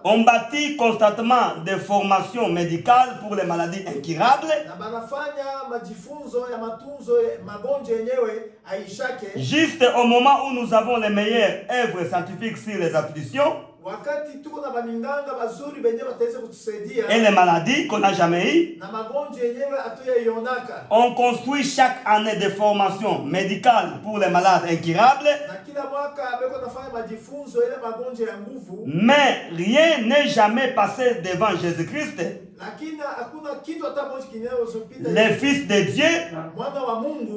On bâtit constamment des formations médicales pour les maladies incurables. Juste au moment où nous avons les meilleures œuvres scientifiques sur les afflictions et les maladies qu'on n'a jamais eues, on construit chaque année des formations médicales pour les malades incurables. Mais rien n'est jamais passé devant Jésus-Christ, le Fils de Dieu,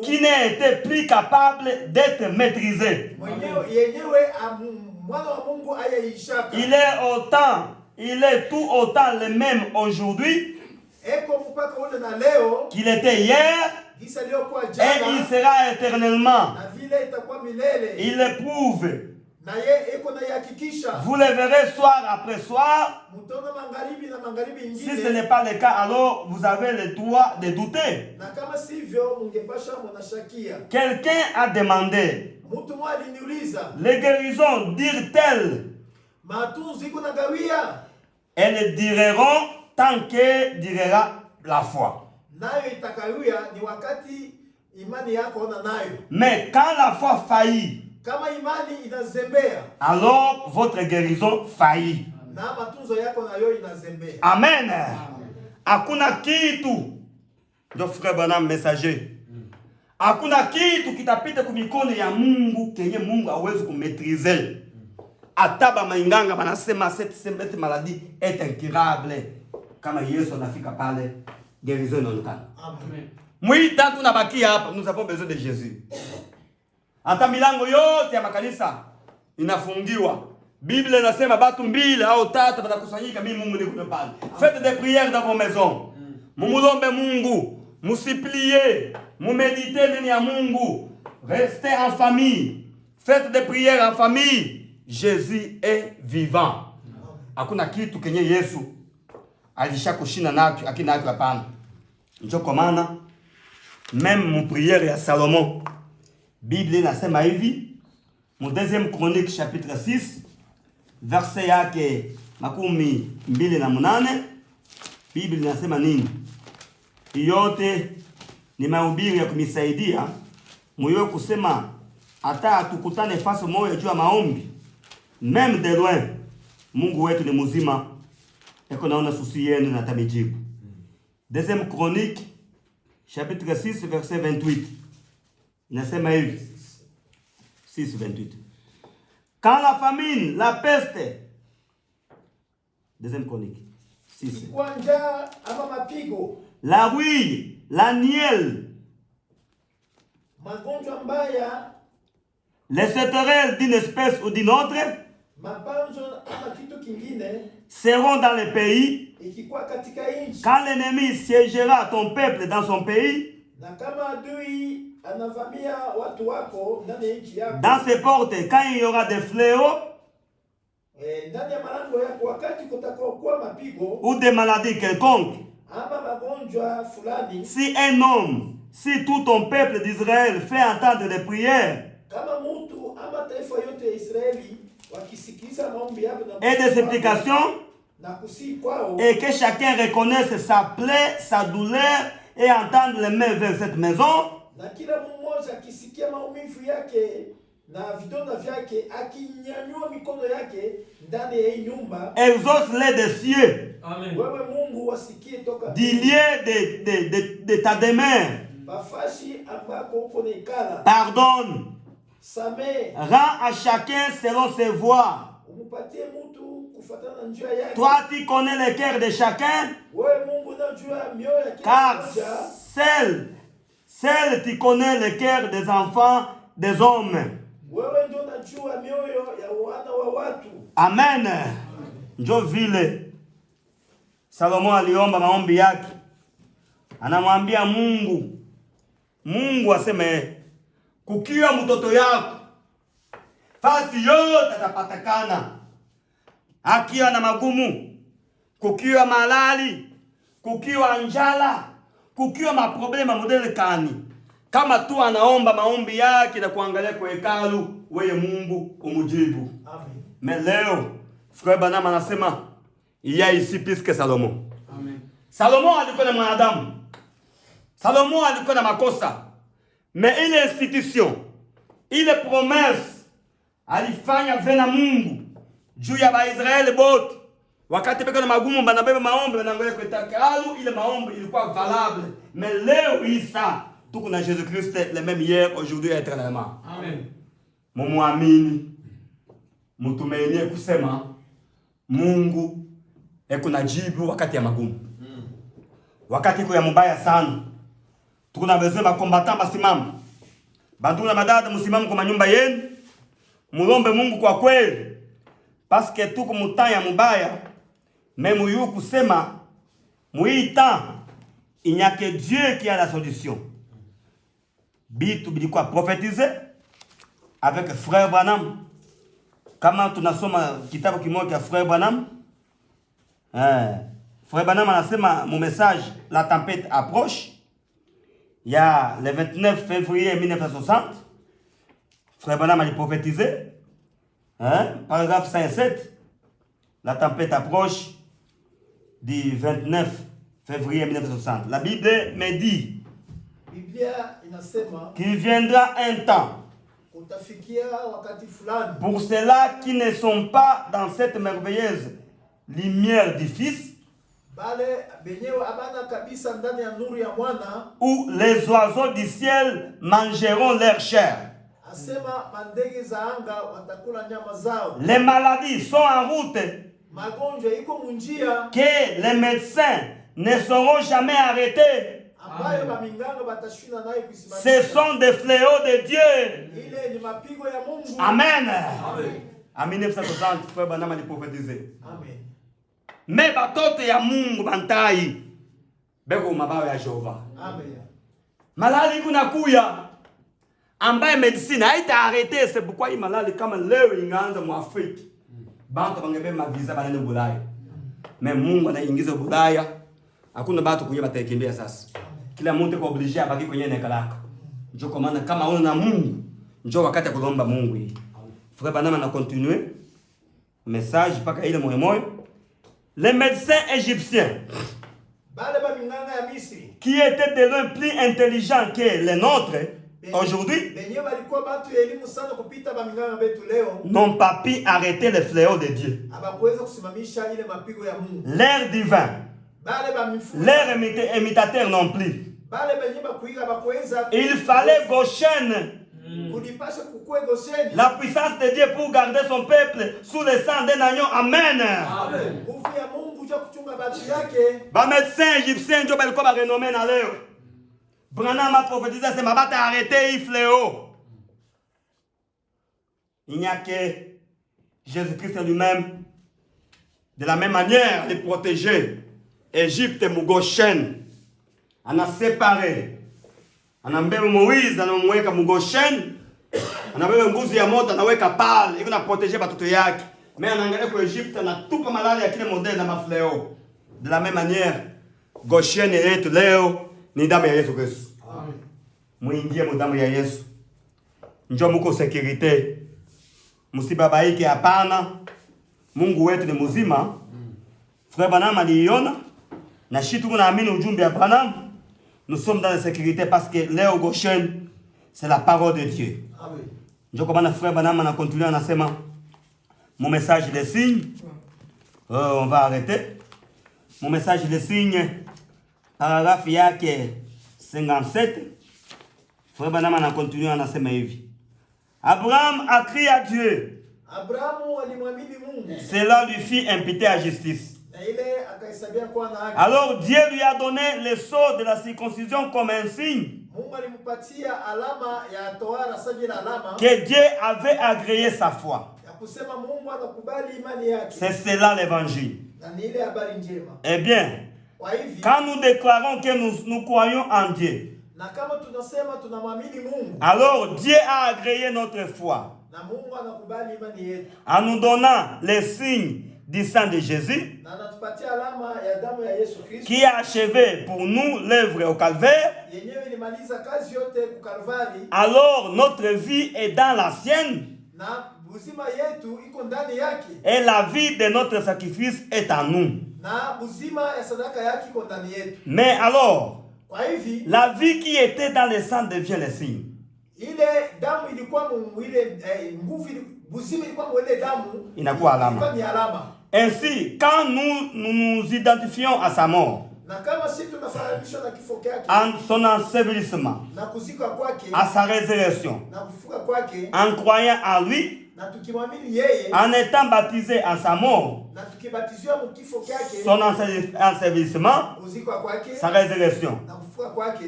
qui n'a été plus capable d'être maîtrisé. Il est tout autant le même aujourd'hui qu'il était hier, et il sera éternellement. Il éprouve. Vous le verrez soir après soir. Si ce n'est pas le cas, alors vous avez le droit de douter. Quelqu'un a demandé, les guérisons dirent-elles? Elles diront tant que durera la foi. Mais quand la foi faillit, alors votre guérison faillit. Amen. Hakuna kitu, ndio frère bwana messager. Hakuna kitu kitapita kumikono ya Mungu kenye Mungu hawezi kumaîtriser. Ataba mainganga banasema cette maladie est incurable. Kama Yesu anafika pale, guérison inaonekana. Amen. Mwita tunabakia hapa, nous avons besoin de Jésus. Hata milango yote ya makanisa inafungiwa. Biblia inasema batu mbili au tatu watakusanyika, mimi Mungu niko pale. Faites des prières dans vos maisons. Mumulombe Mungu, musipliez, mumeditez ndani ya Mungu. Restez en famille. Faites des prières en famille. Jésus est vivant. Hakuna kitu kenye Yesu alishakushinda nacho akina nacho hapana. Ndio kwa maana même mon prière ya Salomon, Bible inasema hivi, mu deuxième chronique chapitre 6 verset yake 28, Bible inasema nini? Yote ni mahubiri ya kumisaidia moyo kusema hata tukutane fasi moja juu ya maombi. Même de loin, Mungu wetu ni mzima. Eko naona susi yenu na tamijibu. Deuxième chronique chapitre 6 verset 28. Nasema hivi. 6:28. Quand la famine, la peste. Deuxième chronique 6. La rouille, la nielle. Les sauterelles d'une espèce ou d'une autre seront dans le pays. Quand l'ennemi siégera ton peuple dans son pays, dans ses portes, quand il y aura des fléaux ou des maladies quelconques, si un homme, si tout ton peuple d'Israël fait entendre des prières et des supplications, et que chacun reconnaisse sa plaie, sa douleur, et entende les mains vers cette maison, exauce-les des cieux, du lieu de ta demeure, pardonne, rends à chacun selon ses voies. Toi, tu connais le cœur de chacun, car seul tu connais le cœur des enfants des hommes. Amen. Njo vile Salomon aliomba maombi yake, anamwambia Mungu aseme kukiwa mtoto yako fasi yote atapatikana, akiwa na magumu, kukiwa malali, kukiwa njala, kukiwa maproblema modele kani, kama tu anaomba maombi yake na kuangalia kwa hekalu, wewe Mungu umujibu. Amen. Mais leo frère Branham anasema il y a ici plus que Salomon. Amen. Salomon alikuwa na mwanadamu. Salomon alikuwa na makosa. Mais ile institution, ile promesse alifanya vena Mungu juu ya Waisraeli bote. Wakati peke na magumu banabeba maombi banangoja kwetakalu, ile maombi ilikuwa valable. Mais leo isa tuko na Jésus Christ le même hier, aujourd'hui et éternellement. Amen. Mumuamini, mutumainie kusema Mungu eko na jibu wakati ya magumu. Wakati iko ya mubaya sana. Tuko na besoin ba combattant basimama. Bantu na madada msimamo kwa nyumba yenu. Mulombe Mungu kwa kweli. Parce que tuko mutaya mubaya. Mais muyu kusema muita il n'y a que Dieu qui a la solution. Bitu bilikuwa prophétiser avec frère Branham. Kama tunasoma kitabu kimoja cha frère Branham. Frère Branham anasema mon message la tempête approche. Il y a le 29 février 1960. Frère Branham a prophétisé. Paragraphe 107. La tempête approche du 29 février 1960. La Bible me dit qu'il viendra un temps pour ceux-là qui ne sont pas dans cette merveilleuse lumière du Fils, où les oiseaux du ciel mangeront leur chair. Les maladies sont en route que les médecins ne seront jamais arrêtés. Ce sont des fléaux de Dieu. Amen. En 1960, frère Branham a prophétisé. Mais batoto ya Mungu bantai beko mabao ya Jehova. Amen. Malali kuna kuya ambaye medicine haita arrêter, c'est pourquoi il malali kama leo ingaanza mu Afrika. Bantu bangebe mavisa banene Bulaya. Mais Mungu anaingiza Bulaya. Hakuna batu kuye batakimbia sasa. Kila mtu kwa obligé abaki kwenye nekalaka. Njoo kwa maana kama una na Mungu, njoo wakati kulomba Mungu hii. Frère Branham na continuer message paka ile moyo. Les médecins égyptiens qui étaient de loin plus intelligents que les nôtres aujourd'hui n'ont pas pu arrêter les fléaux de Dieu. L'air divin, leurs imitateurs non plus. Il fallait Goshen, la puissance de Dieu pour garder son peuple sous le sang d'un agneau. Amen. Les médecins égyptiens qui ont renommé dans l'heure. Branham a prophétisé, c'est ma bataille arrêtée, il fléau. Il n'y a que Jésus-Christ lui-même, de la même manière, de protéger Égypte et Goshen. On a séparé. On a mbebe Moïse, on a mweka Goshen. On a mbebe mbuzi ya moto, on a weka pale. Il a protégé batoto yake. Mais on a engagé pour Égypte, on a tout pas malade à qui le modèle dans ma fléau. De la même manière, Goshen est Léo, ni damu ya Yesu Kristo. Amen. Muingie mu damu ya Yesu. Njoo muko sécurité. Msibabaike hapana. Mungu wetu ni mzima. Frère Branham aliona na shi tuko naamini ujumbe wa Branham. Nous sommes dans la sécurité parce que Léo Goshen, c'est la parole de Dieu. Amen. Njoo kwa maana frère Branham a continué anasema mon message des signes. On va arrêter. Mon message des signes, paragraphe yake 57. Frère Branham a continué anasema hivi. Abraham a crié à Dieu. Cela lui fit imputer à justice. Alors Dieu lui a donné le sceau de la circoncision comme un signe que Dieu avait agréé sa foi. C'est cela l'évangile. Eh bien, quand nous déclarons que nous croyons en Dieu, alors Dieu a agréé notre foi en nous donnant les signes du sang de Jésus qui a achevé pour nous l'œuvre au calvaire. Alors notre vie est dans la sienne Et la vie de notre sacrifice est en nous. Mais alors, la vie qui était dans le sang devient le signe. Ainsi, quand nous nous identifions à sa mort, en son ensevelissement, à sa résurrection, en croyant en lui, en étant baptisé en sa mort, son ensevelissement, sa résurrection.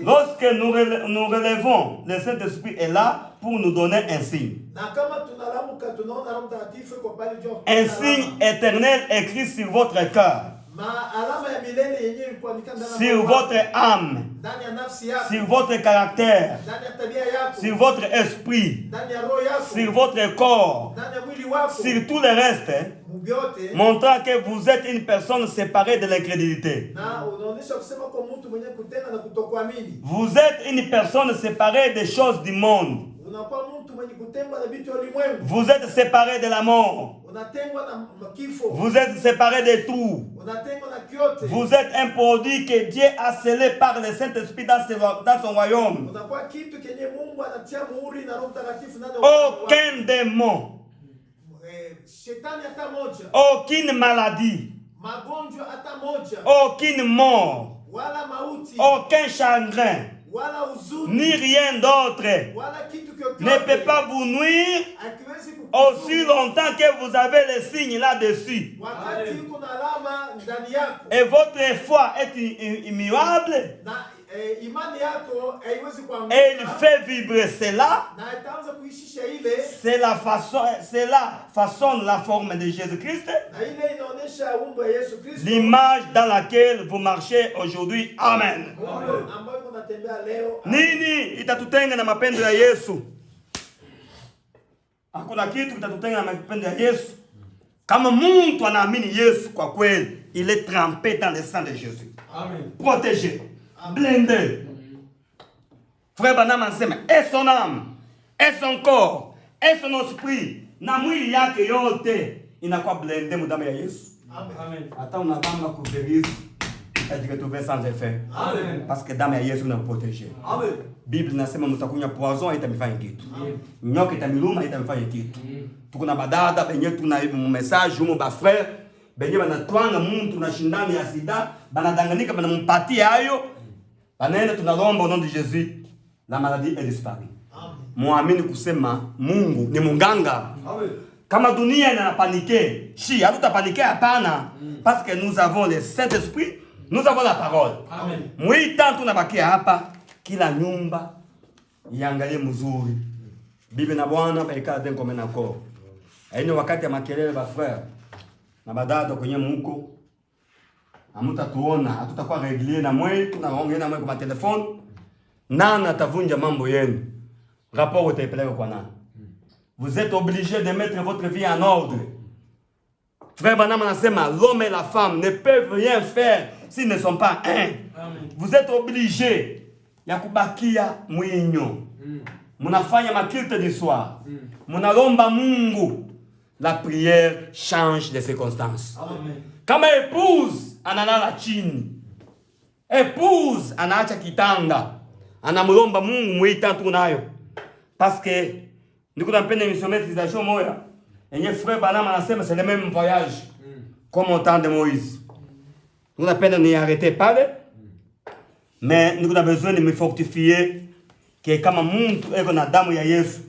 Lorsque nous relevons, le Saint-Esprit est là pour nous donner un signe. Un signe éternel écrit sur votre cœur, sur votre âme, sur votre caractère, sur votre esprit, sur votre corps, sur tout le reste, montrant que vous êtes une personne séparée de l'incrédulité. Vous êtes une personne séparée des choses du monde. Vous êtes séparé de la mort. Vous êtes séparé de tout. Vous êtes un produit que Dieu a scellé par le Saint-Esprit dans son royaume. Aucun démon, aucune maladie, aucune mort, aucun chagrin, ni rien d'autre ne peut pas vous nuire aussi longtemps que vous avez le signe là-dessus. Et votre foi est immuable. Et il fait vibrer cela. C'est la façon, la forme de Jésus-Christ. L'image dans laquelle vous marchez aujourd'hui. Amen. Nini itatutenga na mapendo ya Yesu? Hakuna kitu kitatutenga na mapendo ya Yesu. Kama mtu anaamini Yesu kwa kweli, il est trempé dans le sang de Jésus. Amen. Protégé. Blindé. Frère Branham anasema, et son âme, et son corps, et son esprit, na mwili yake yote inakuwa blindé mdamu ya Yesu. Amen. Hata unabanga kuverisi itajiretrouver sans effet. Amen. Parce que damu ya Yesu inaprotege. Amen. Bible inasema mtakunywa poison itamfanya kitu. Nyoka itamiluma itamfanya kitu. Tuko na badada benye tuna message humo ba frère benye banatwanga mtu na shindani ya sida, banadanganyika banampatia hayo. Banaenda tunalomba au nom de Jésus, la maladie est disparue. Muamini kusema Mungu ni munganga. Amen. Kama dunia inapaniquer, si hatutapaniquer hapana, parce que nous avons le Saint-Esprit, nous avons la parole. Amen. Mwita tunabakia hapa kila nyumba iangalie mzuri. Bibi na bwana baika den comme nako. Aina wakati ya makelele ba frère na badada kwenye mko hamtatuona, hatutakuwa régulier na mwe, tunaongea na mwe kwa telefone. Nana atavunja mambo yenu. Rapport utaipeleka kwa nani? Vous êtes obligé de mettre votre vie en ordre. Frère Branham anasema l'homme et la femme ne peuvent rien faire s'ils ne sont pas un. Amen. Vous êtes obligé ya kubakia mwinyo. Munafanya makilte du soir. Munalomba Mungu. La prière change de circonstances. Amen. Kama épouse analala chini, épouse anaacha kitanda, anamulomba Mungu muita tunayo. Parce que niko nampenda missionarisation moya. Enye frère Branham anasema c'est le même voyage comme au temps de Moïse. Nous napenda ni arrêter pale. Mais nous avons besoin de me fortifier que kama mtu eko na damu ya Yesu,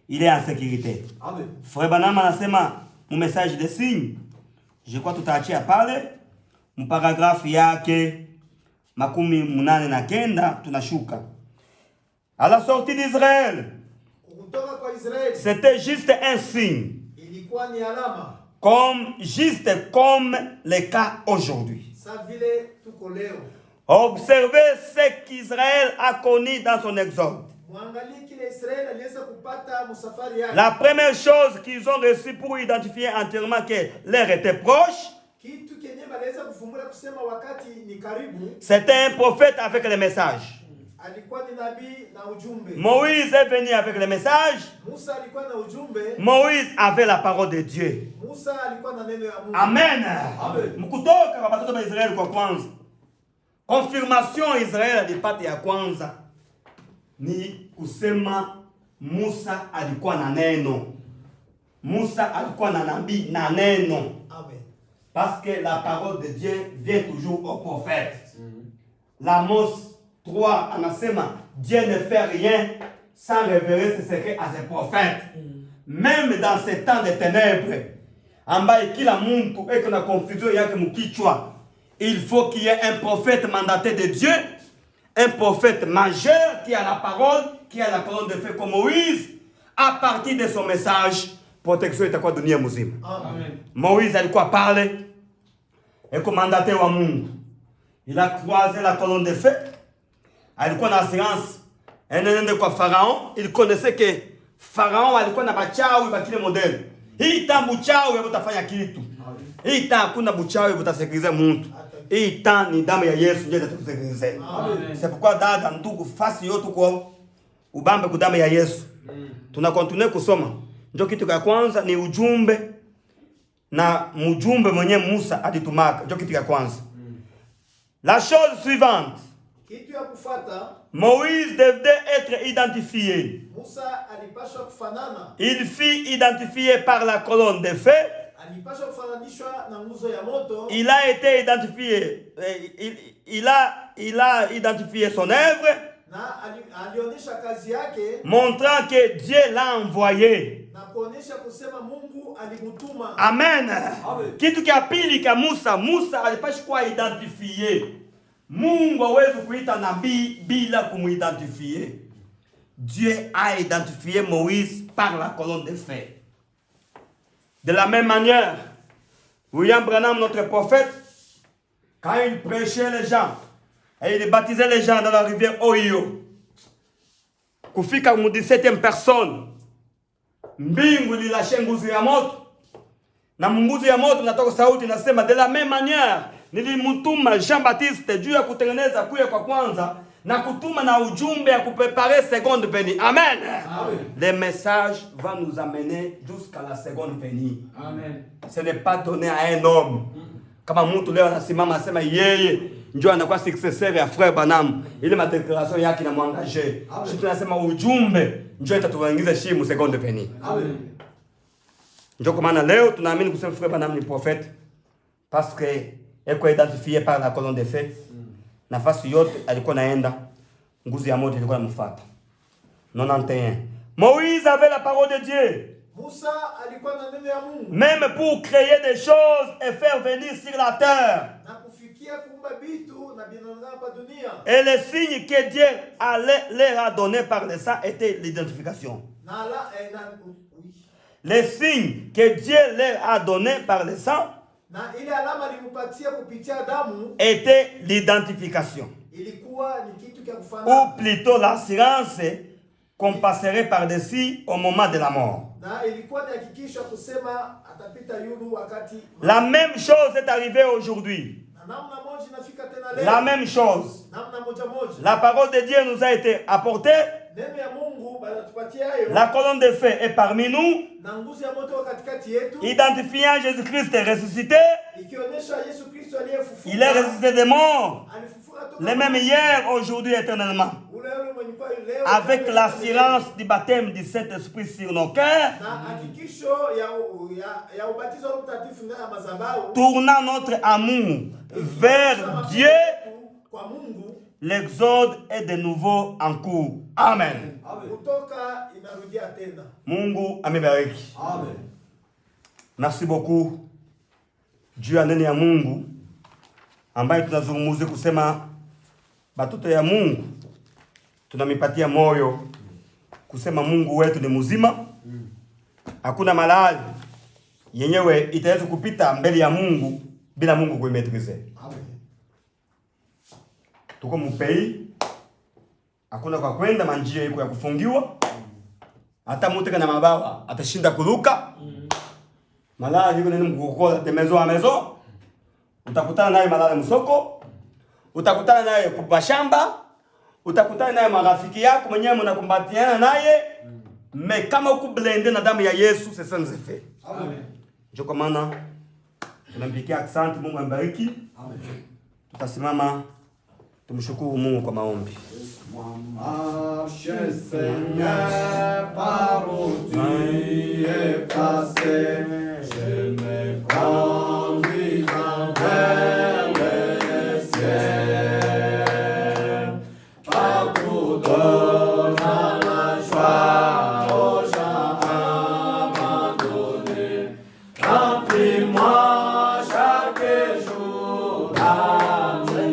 il est en sécurité. Amen. Frère Branham anasema mu message de signe. Je crois tutaachia pale mu paragraphe yake 89 tunashuka. À la sortie d'Israël, c'était juste un signe. Juste comme le cas aujourd'hui. Observez ce qu'Israël a connu dans son exode. La première chose qu'ils ont reçue pour identifier entièrement que l'heure était proche, c'était un prophète avec le message. Moïse est venu avec le message. Moïse avait la parole de Dieu. Amen. Mkutoka kwa watoto wa Israeli kwa kwanza. Confirmation Israeli alipata ya kwanza ni kusema Musa alikuwa na neno. Musa alikuwa na nabii na neno. Amen. Parce que la parole de Dieu vient toujours au prophète. L'Amos 3 anasema Dieu ne fait rien sans révéler ses secrets à ses prophètes. Même dans ces temps de ténèbres, ambaye kila mtu eko na confusion yake mkichwa, il faut qu'il y ait un prophète mandaté de Dieu, un prophète majeur qui a la parole de feu comme Moïse. À partir de son message, protection itakuwa dunia mzima. Amen. Moïse alikuwa pale, eko mandaté wa Mungu. Il a croisé la colonne de feu. Alikuwa na assurance. Enende kwa Pharaon, il connaissait que Pharaon alikuwa na bachawi ba kile model. Hii tambu chawi utafanya kitu. Hii hakuna buchawi utasikiliza mtu. Hii ni damu ya Yesu ndiye itatusikiliza. C'est pourquoi dada ndugu fasi yote kwa ubambe kwa damu ya Yesu. Tuna continue kusoma. Ndio kitu cha kwanza ni ujumbe na mjumbe mwenye Musa alitumaka. Ndio kitu cha kwanza. La chose suivante. Moïse devait être identifié. Il fut identifié par la colonne de feu. Il a été identifié. Il a identifié son œuvre, montrant que Dieu l'a envoyé. Amen. Kitu kia pili ka Musa alipaswa kuwa identifié. Mungu hawezi kuita nabii bila kumuidentifie. Dieu a identifié Moïse par la colonne de feu. De la même manière, William Branham, notre prophète, quand il prêchait les gens et il baptisait les gens dans la rivière Ohio, kufika mu 17e personne, mbingu lilashia nguzo ya moto, na nguzo ya moto natoka sauti nasema, de la même manière nilimutuma Jean-Baptiste juu ya kutengeneza kuya kwa kwanza na kutuma na ujumbe ya kupreparer seconde venue. Amen. Amen. Le message va nous amener jusqu'à la seconde venue. Amen. Ce n'est pas donné à un homme. Kama mtu leo anasimama asema yeye ndio anakuwa successeur ya frère Branham, ile ma déclaration yake na mwangaje. Sisi tunasema ujumbe ndio itatuingiza shimu seconde venue. Amen. Ndio kwa maana leo tunaamini kusema frère Branham ni prophète parce que eko identifié par la colonne de feu. Nafasi yote alikuwa naenda, nguzo ya moto ilikuwa inamfuata. 91. Moïse avait la parole de Dieu. Musa alikuwa na neno ya Mungu. Même pour créer des choses et faire venir sur la terre. Na kufikia kuumba vitu na binadamu hapa dunia. Et les signes que Dieu leur a donné par le sang étaient l'identification. Les signes que Dieu leur a donné par le sang était l'identification. Ou plutôt l'assurance qu'on passerait par-dessus au moment de la mort. La même chose est arrivée aujourd'hui. La même chose. La parole de Dieu nous a été apportée. La colonne de feu est parmi nous, identifiant Jésus-Christ ressuscité. Il est ressuscité des morts, le même hier, aujourd'hui, éternellement. Avec l'assurance du baptême du Saint-Esprit sur nos cœurs, tournant notre amour vers Dieu. L'exode est de nouveau en cours. Amen. Mungu amebariki. Amen. Merci beaucoup. Dieu anene ya Mungu ambaye tunazungumzia kusema batoto ya Mungu tunamipatia moyo kusema Mungu wetu ni mzima. Hakuna malali yenyewe itaweza kupita mbele ya Mungu bila Mungu kuimetrize. Amen. Tuko mpei, hakuna kwa kwenda manjia iko ya kufungiwa. Hata mtu kana mabawa atashinda kuruka. Malala yuko nini mkukola de maison à maison. Utakutana naye malala msoko. Utakutana naye kwa shamba. utakutana naye marafiki yako mwenyewe mnakumbatiana naye, me kama uko blende na damu ya Yesu c'est sans effet. Amen. Ndio kwa maana tunampikia asante, Mungu ambariki. Amen. Tutasimama tumshukuru Mungu kwa maombi. Marche Seigneur par où tu es passé, je me conduis vers le ciel. Partout donne la joie aux gens abandonnés. Remplis-moi chaque jour d'amour.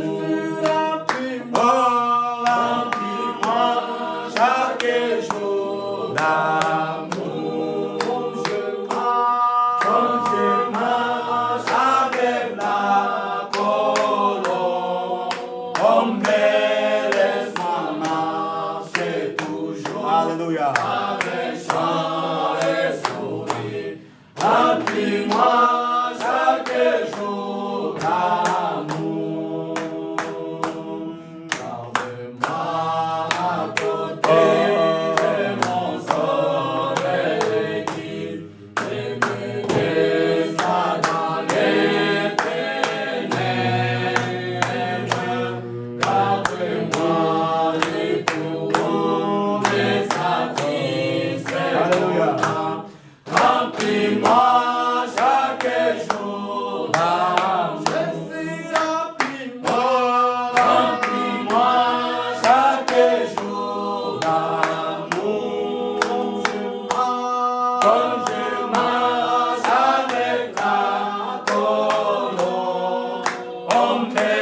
Alléluia. Avec chant et sourire, remplis-moi chaque jour d'amour. Garde-moi à côté de mon sort et l'équipe, et me laisse pas dans les ténèbres. Garde-moi les courants des satisfaits. Alléluia. Remplis-moi chaque jour d'amour. Remplis-moi chaque jour d'amour. Quand je marche avec la colonne, on me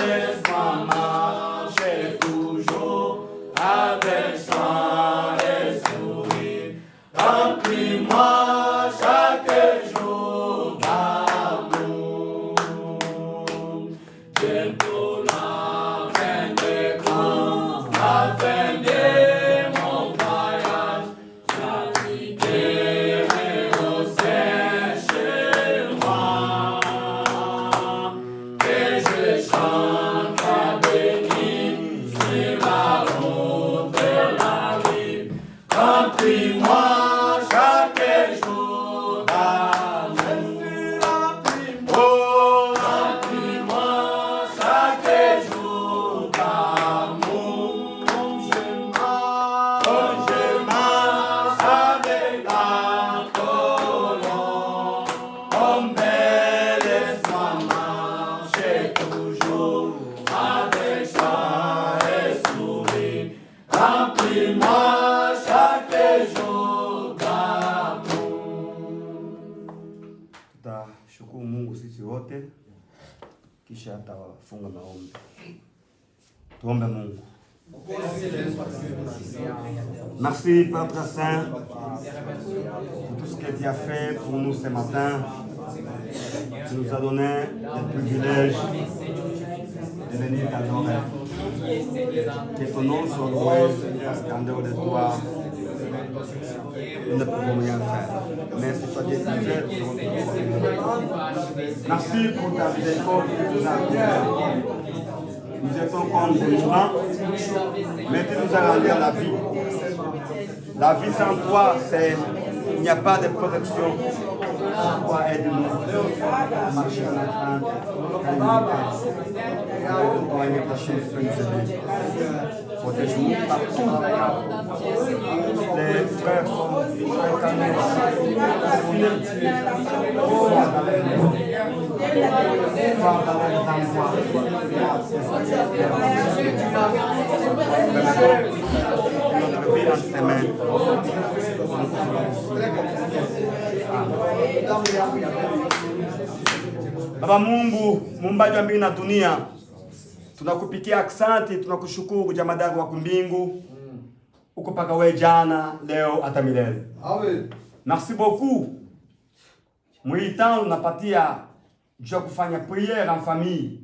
laisse-moi marcher toujours avec chant et sourire. Remplis-moi chaque jour d'amour. Bientôt la fin des courses, la fin de mon voyage, j'habiterai au sein chez moi. Et je chante à bénir sur la route de la vie. Remplis-moi chaque jour d'amour. Oh, remplis-moi chaque jour d'amour. Quand je marche avec la colonne, oh, mais laisse-moi marcher toujours avec joie et sourire. Remplis-moi chaque jour d'amour. Tutashukuru Mungu sisi wote, kisha atafunga maombi. Tuombe Mungu. Merci Père Saint pour tout ce que tu as fait pour nous ce matin. Tu nous as donné le privilège de venir t'adorer. Que ton nom soit loué, parce qu'en dehors de toi, nous ne pouvons rien faire. Mais c'est toi qui es fidèle, tu merci pour ta miséricorde que tu nous as accordée. Nous étions comme des mourants, mais tu nous as rendu à la vie. La vie sans toi, c'est il n'y a pas de protection. Toi, aide-nous à marcher dans la crainte, à l'unité. Protège-nous partout. Les frères sont incarnés. Notre vie dans tes mains. Baba Mungu, muumbaji wa mbingu na dunia, tunakupikia asante, tunakushukuru jamadari wa kumbingu. Uko paka we jana, leo hata milele. Amen. Merci beaucoup. Mwitan unapatia juu ya kufanya prière en famille.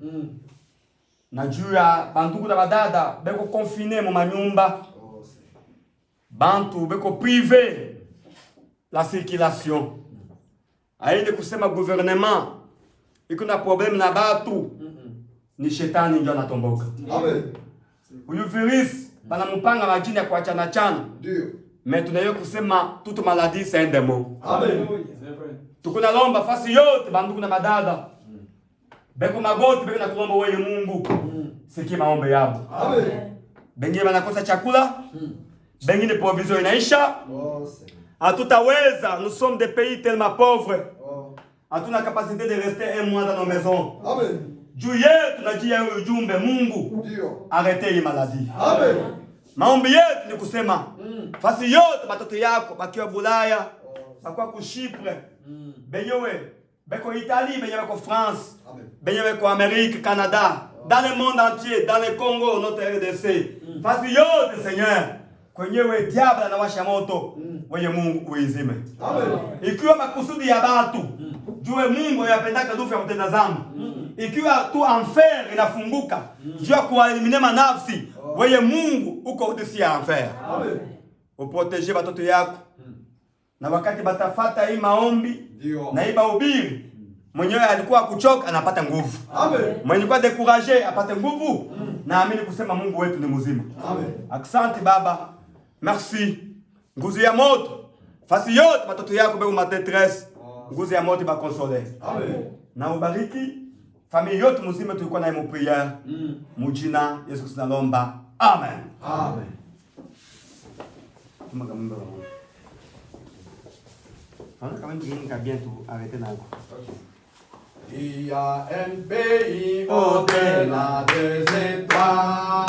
Na juu ya bandugu na badada beko confiner mu manyumba. Bantu beko privé la circulation. Aende kusema gouvernement iko na problème na batu. Ni shetani ndio anatomboka. Amen. Huyu virus banamupanga majini ya kuachana chana. Ndio. Mais tunayo kusema toute maladie c'est un démon. Amen. Tukuna lomba fasi yote banduku na madada. Beko magoti beko na kulomba wewe Mungu. Sikia maombi yabo. Amen. Bengine banakosa chakula. Bengine provision inaisha. Oh, Seigneur. Hatutaweza, nous sommes des pays tellement pauvres. Oh. Hatuna capacité de rester un mois dans nos maisons. Amen. Juu yetu tunajia ujumbe Mungu. Ndio. Arrêtez hii maladie. Amen. Maombi yetu ni kusema fasi yote batoto yako bakiwa Bulaya, bakiwa ku Chypre, benyewe beko Italie, benyewe ko France, benyewe ko Amérique, Canada, dans le monde entier, dans le Congo, notre RDC. Fasi yote Seigneur, kwenyewe diable anawasha moto, wewe Mungu uizime. Amen. Ikiwa makusudi ya batu, jue Mungu yapendaka dufu ya mtenda zambi. Ikiwa tu enfer inafunguka, jua kuwaelimine manafsi, wewe Mungu uko udisi ya enfer. Amen. Uproteje batoto yako. Na wakati batafata hii maombi, Ndio. na hii mahubiri, mwenyewe alikuwa kuchoka anapata nguvu. Amen. Mwenye alikuwa découragé apate nguvu. Naamini kusema Mungu wetu ni mzima. Amen. Asante Baba. Merci. Nguvu ya moto. Fasi yote batoto yako beko madetresse. Nguvu ya moto ba consoler. Amen. Na ubariki familia yote mzima tulikuwa nayo mu prière. Mujina Yesu Kristo nalomba. Amen. Amen. On a quand même dit qu'à bientôt arrêter là. Il y a un pays au-delà des étoiles.